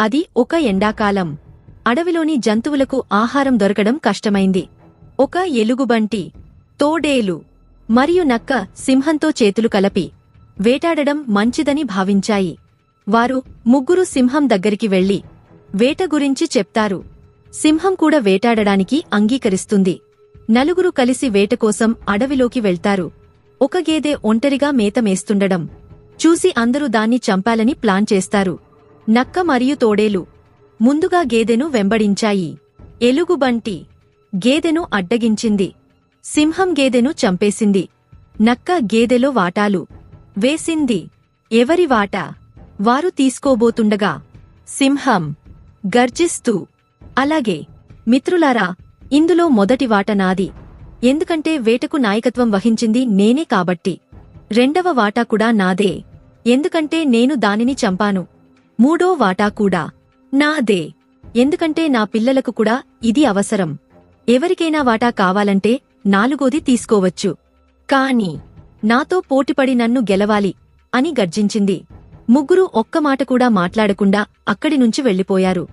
అది ఒక ఎండాకాలం. అడవిలోని జంతువులకు ఆహారం దొరకడం కష్టమైంది. ఒక ఎలుగుబంటి, తోడేలు మరియు నక్క సింహంతో చేతులు కలపి వేటాడడం మంచిదని భావించాయి. వారు ముగ్గురు సింహం దగ్గరికి వెళ్లి వేట గురించి చెప్తారు. సింహం కూడా వేటాడడానికి అంగీకరిస్తుంది. నలుగురు కలిసి వేటకోసం అడవిలోకి వెళ్తారు. ఒక గేదె ఒంటరిగా మేత మేస్తుండడం చూసి అందరూ దాన్ని చంపాలని ప్లాన్ చేస్తారు. నక్క మరియు తోడేలు ముందుగా గేదెను వెంబడించాయి. ఎలుగుబంటి గేదెను అడ్డగించింది. సింహం గేదెను చంపేసింది. నక్క గేదెలో వాటాలు వేసింది. ఎవరి వాటా వారు తీసుకోబోతుండగా సింహం గర్జిస్తూ, అలాగే మిత్రులారా, ఇందులో మొదటి వాట నాది. ఎందుకంటే వేటకు నాయకత్వం వహించింది నేనే కాబట్టి. రెండవ వాటా కూడా నాదే, ఎందుకంటే నేను దానిని చంపాను. మూడో వాటా కూడా నాదే, ఎందుకంటే నా పిల్లలకు కూడా ఇది అవసరం. ఎవరికైనా వాటా కావాలంటే నాలుగోది తీసుకోవచ్చు, కాని నాతో పోటీపడి నన్ను గెలవాలి అని గర్జించింది. ముగ్గురూ ఒక్క మాట కూడా మాట్లాడకుండా అక్కడి నుంచి వెళ్లిపోయారు.